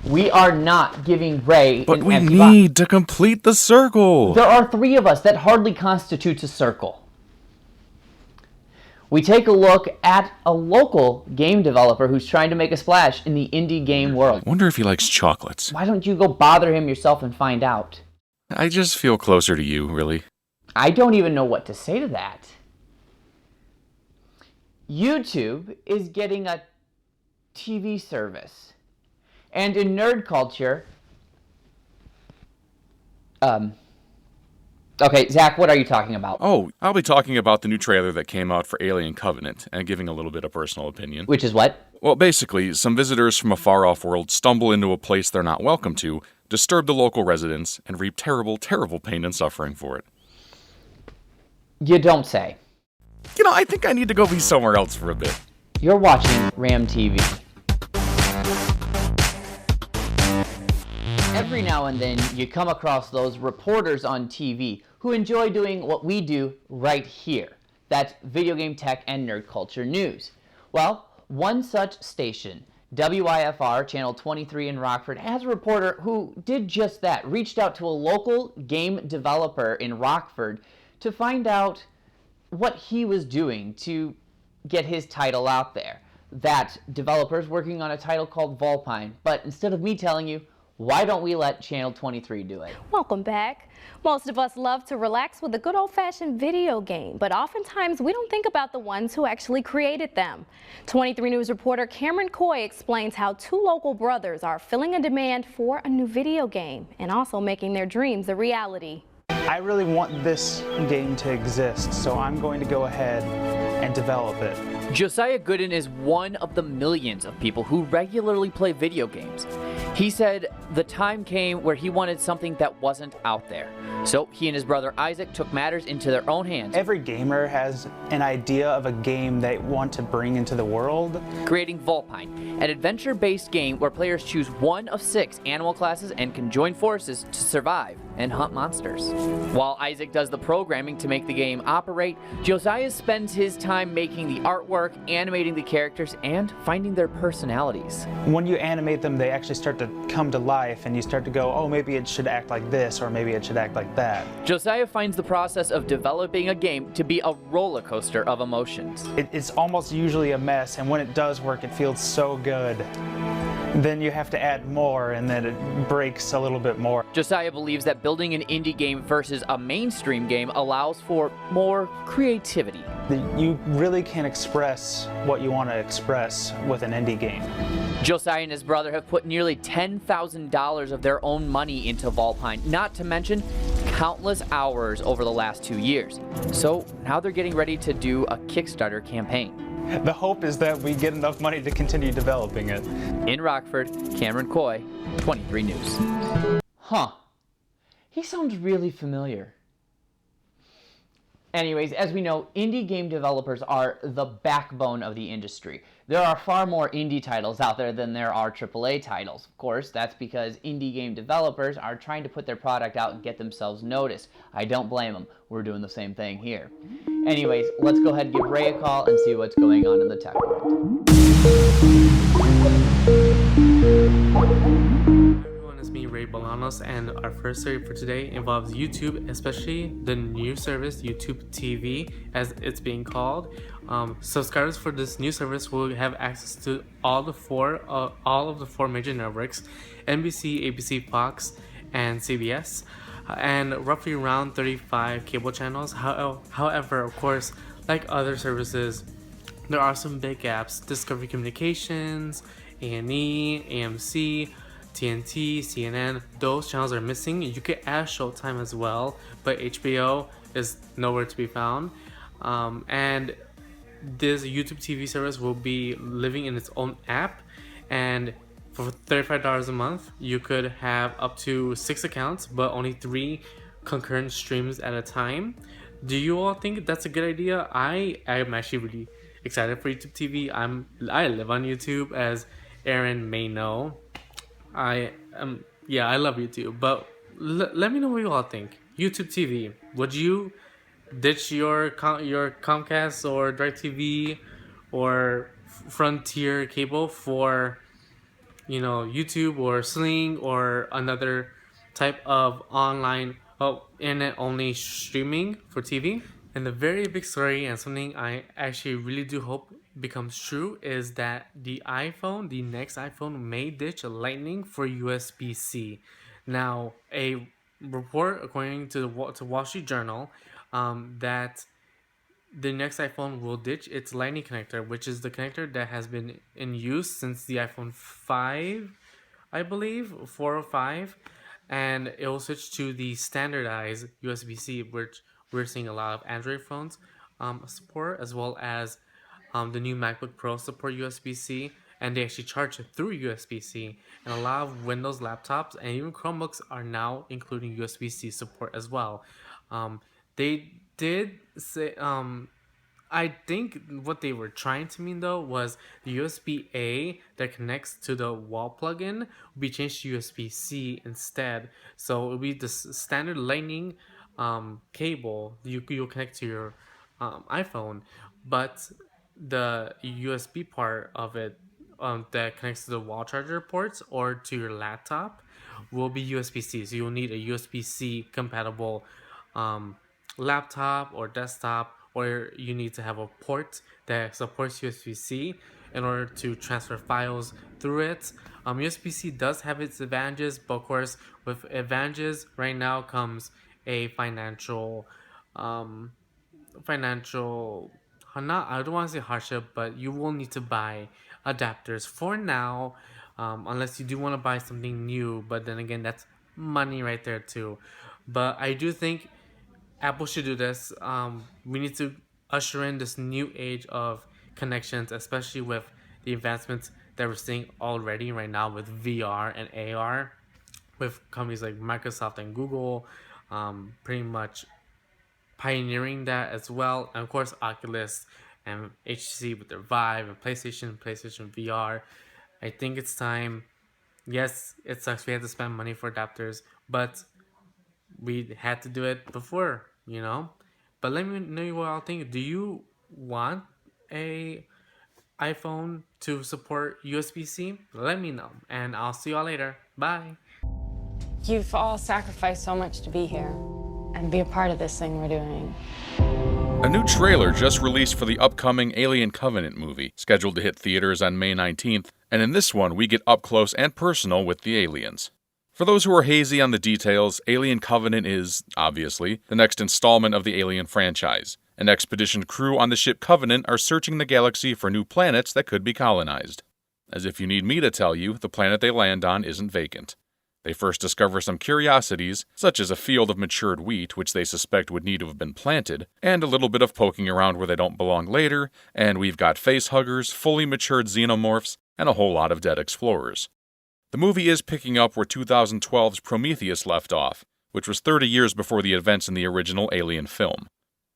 We are not giving Ray But an we empty need to complete the circle. There are 3 of us. That hardly constitutes a circle. We take a look at a local game developer who's trying to make a splash in the indie game world. Wonder if he likes chocolates. Why don't you go bother him yourself and find out? I just feel closer to you, really. I don't even know what to say to that. YouTube is getting a TV service. And in nerd culture... Okay, Zach, what are you talking about? Oh, I'll be talking about the new trailer that came out for Alien Covenant, and giving a little bit of personal opinion. Which is what? Well, basically, some visitors from a far-off world stumble into a place they're not welcome to, disturb the local residents, and reap terrible, terrible pain and suffering for it. You don't say. You know, I think I need to go be somewhere else for a bit. You're watching RAMtv. Every now and then, you come across those reporters on TV who enjoy doing what we do right here. That's video game tech and nerd culture news. Well, one such station, WIFR, Channel 23 in Rockford, has a reporter who did just that, reached out to a local game developer in Rockford to find out what he was doing to get his title out there. That developer's working on a title called Vulpine, but instead of me telling you, why don't we let Channel 23 do it? Welcome back. Most of us love to relax with a good old-fashioned video game, but oftentimes we don't think about the ones who actually created them. 23 News reporter Cameron Coy explains how 2 local brothers are filling a demand for a new video game and also making their dreams a reality. I really want this game to exist, so I'm going to go ahead and develop it. Josiah Gooden is one of the millions of people who regularly play video games. He said the time came where he wanted something that wasn't out there. So he and his brother Isaac took matters into their own hands. Every gamer has an idea of a game they want to bring into the world. Creating Vulpine, an adventure-based game where players choose one of 6 animal classes and can join forces to survive and hunt monsters. While Isaac does the programming to make the game operate, Josiah spends his time making the artwork, animating the characters, and finding their personalities. When you animate them, they actually start to come to life, and you start to go, oh, maybe it should act like this, or maybe it should act like that. Josiah finds the process of developing a game to be a roller coaster of emotions. It's almost usually a mess, and when it does work, it feels so good. Then you have to add more, and then it breaks a little bit more. Josiah believes that building an indie game versus a mainstream game allows for more creativity. You really can express what you want to express with an indie game. Josiah and his brother have put nearly $10,000 of their own money into Vulpine, not to mention countless hours over the last 2 years. So now they're getting ready to do a Kickstarter campaign. The hope is that we get enough money to continue developing it. In Rockford, Cameron Coy, 23 News. Huh. He sounds really familiar. Anyways, as we know, indie game developers are the backbone of the industry. There are far more indie titles out there than there are AAA titles. Of course, that's because indie game developers are trying to put their product out and get themselves noticed. I don't blame them. We're doing the same thing here. Anyways, let's go ahead and give Ray a call and see what's going on in the tech world. It's me, Ray Bolanos, and our first story for today involves YouTube, especially the new service YouTube TV, as it's being called. Subscribers for this new service will have access to all of the four major networks: NBC, ABC, Fox, and CBS, and roughly around 35 cable channels. However, of course, like other services, there are some big gaps: Discovery Communications, A&E, AMC, TNT, CNN. Those channels are missing. You could add Showtime as well, but HBO is nowhere to be found. And this YouTube TV service will be living in its own app, and for $35 a month you could have up to 6 accounts but only 3 concurrent streams at a time. Do you all think that's a good idea? I am actually really excited for YouTube TV. I live on YouTube, as Aaron may know. I love YouTube, but let me know what you all think. YouTube TV, would you ditch your Comcast or DirecTV or Frontier cable for YouTube or Sling or another type of online, internet only streaming for TV. And the very big story, and something I actually really do hope becomes true, is that the next iPhone, may ditch Lightning for USB-C. Now, a report according to the Wall Street Journal, that the next iPhone will ditch its Lightning connector, which is the connector that has been in use since the iPhone 5, I believe, 4 or 5, and it will switch to the standardized USB-C, which we're seeing a lot of Android phones support, as well as the new MacBook Pro support USB-C, and they actually charge it through USB-C. And a lot of Windows laptops and even Chromebooks are now including USB-C support as well. They did say, I think what they were trying to mean though was the USB-A that connects to the wall plug-in will be changed to USB-C instead. So it'll be the standard Lightning cable you'll connect to your iPhone, but the USB part of it that connects to the wall charger ports or to your laptop will be USB-C. So you'll need a USB-C compatible laptop or desktop, or you need to have a port that supports USB-C in order to transfer files through it. USB-C does have its advantages, but of course, with advantages right now comes a financial, not, I don't want to say hardship, but you will need to buy adapters for now, unless you do want to buy something new. But then again, that's money right there too. But I do think Apple should do this. We need to usher in this new age of connections, especially with the advancements that we're seeing already right now with VR and AR, with companies like Microsoft and Google pretty much pioneering that as well. And of course, Oculus and HTC with their Vive and PlayStation VR. I think it's time. Yes, it sucks we had to spend money for adapters, but we had to do it before, But let me know what y'all think. Do you want a iPhone to support USB-C? Let me know, and I'll see y'all later. Bye. You've all sacrificed so much to be here and be a part of this thing we're doing. A new trailer just released for the upcoming Alien Covenant movie, scheduled to hit theaters on May 19th, and in this one we get up close and personal with the aliens. For those who are hazy on the details, Alien Covenant is, obviously, the next installment of the Alien franchise. An expedition crew on the ship Covenant are searching the galaxy for new planets that could be colonized. As if you need me to tell you, the planet they land on isn't vacant. They first discover some curiosities, such as a field of matured wheat which they suspect would need to have been planted, and a little bit of poking around where they don't belong later, and we've got facehuggers, fully matured xenomorphs, and a whole lot of dead explorers. The movie is picking up where 2012's Prometheus left off, which was 30 years before the events in the original Alien film.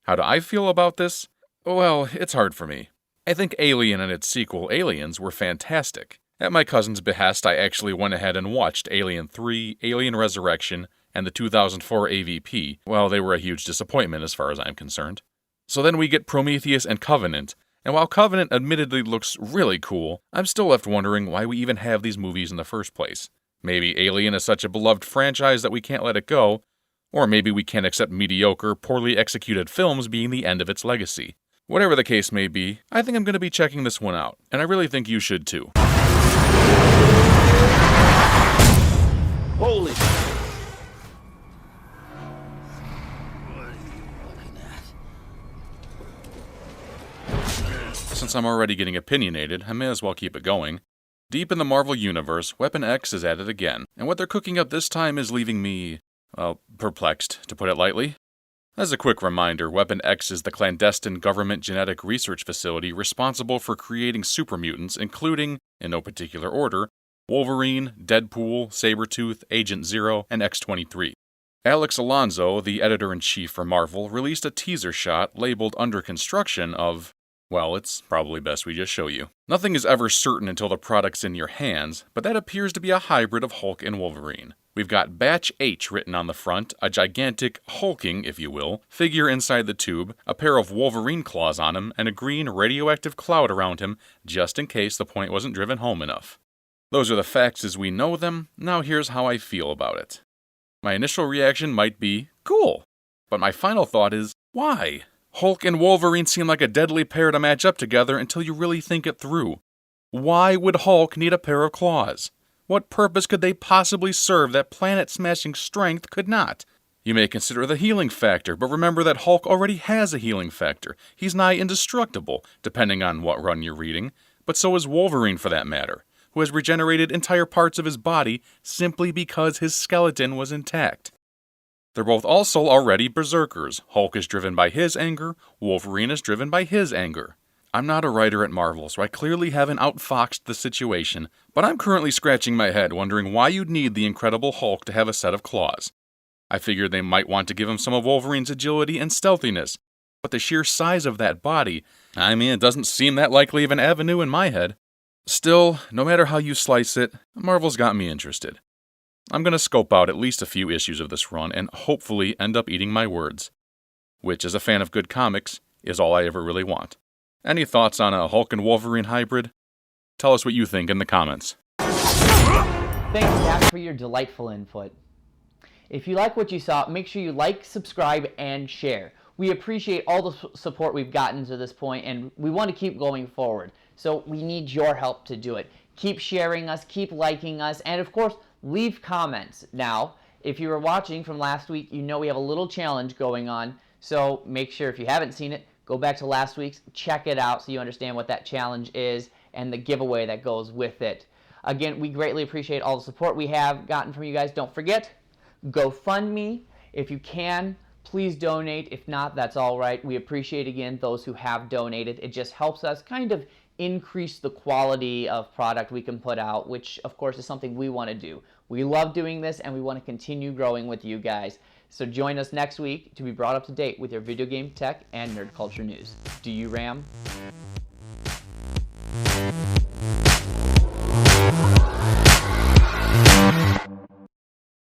How do I feel about this? Well, it's hard for me. I think Alien and its sequel, Aliens, were fantastic. At my cousin's behest, I actually went ahead and watched Alien 3, Alien Resurrection, and the 2004 AVP. Well, they were a huge disappointment as far as I'm concerned. So then we get Prometheus and Covenant, and while Covenant admittedly looks really cool, I'm still left wondering why we even have these movies in the first place. Maybe Alien is such a beloved franchise that we can't let it go, or maybe we can't accept mediocre, poorly executed films being the end of its legacy. Whatever the case may be, I think I'm going to be checking this one out, and I really think you should too. Holy! Since I'm already getting opinionated, I may as well keep it going. Deep in the Marvel Universe, Weapon X is at it again, and what they're cooking up this time is leaving me, perplexed, to put it lightly. As a quick reminder, Weapon X is the clandestine government genetic research facility responsible for creating super mutants, including, in no particular order, Wolverine, Deadpool, Sabretooth, Agent Zero, and X-23. Alex Alonso, the editor-in-chief for Marvel, released a teaser shot labeled Under Construction of, well, it's probably best we just show you. Nothing is ever certain until the product's in your hands, but that appears to be a hybrid of Hulk and Wolverine. We've got Batch H written on the front, a gigantic, hulking, if you will, figure inside the tube, a pair of Wolverine claws on him, and a green radioactive cloud around him, just in case the point wasn't driven home enough. Those are the facts as we know them. Now here's how I feel about it. My initial reaction might be, cool. But my final thought is, why? Hulk and Wolverine seem like a deadly pair to match up together until you really think it through. Why would Hulk need a pair of claws? What purpose could they possibly serve that planet-smashing strength could not? You may consider the healing factor, but remember that Hulk already has a healing factor. He's nigh indestructible, depending on what run you're reading, but so is Wolverine for that matter, who has regenerated entire parts of his body simply because his skeleton was intact. They're both also already berserkers. Hulk is driven by his anger, Wolverine is driven by his anger. I'm not a writer at Marvel, so I clearly haven't outfoxed the situation, but I'm currently scratching my head wondering why you'd need the Incredible Hulk to have a set of claws. I figured they might want to give him some of Wolverine's agility and stealthiness, but the sheer size of that body, it doesn't seem that likely of an avenue in my head. Still, no matter how you slice it, Marvel's got me interested. I'm going to scope out at least a few issues of this run and hopefully end up eating my words, which, as a fan of good comics, is all I ever really want. Any thoughts on a Hulk and Wolverine hybrid? Tell us what you think in the comments. Thanks, Jack, for your delightful input. If you like what you saw, make sure you like, subscribe, and share. We appreciate all the support we've gotten to this point, and we want to keep going forward. So we need your help to do it. Keep sharing us, keep liking us, and of course, leave comments. Now, if you were watching from last week, you know we have a little challenge going on. So make sure, if you haven't seen it, go back to last week's, check it out so you understand what that challenge is and the giveaway that goes with it. Again, we greatly appreciate all the support we have gotten from you guys. Don't forget, GoFundMe. If you can, please donate. If not, that's all right. We appreciate, again, those who have donated. It just helps us kind of increase the quality of product we can put out, which, of course, is something we want to do. We love doing this, and we want to continue growing with you guys. So join us next week to be brought up to date with your video game, tech, and nerd culture news. Do you, Ram?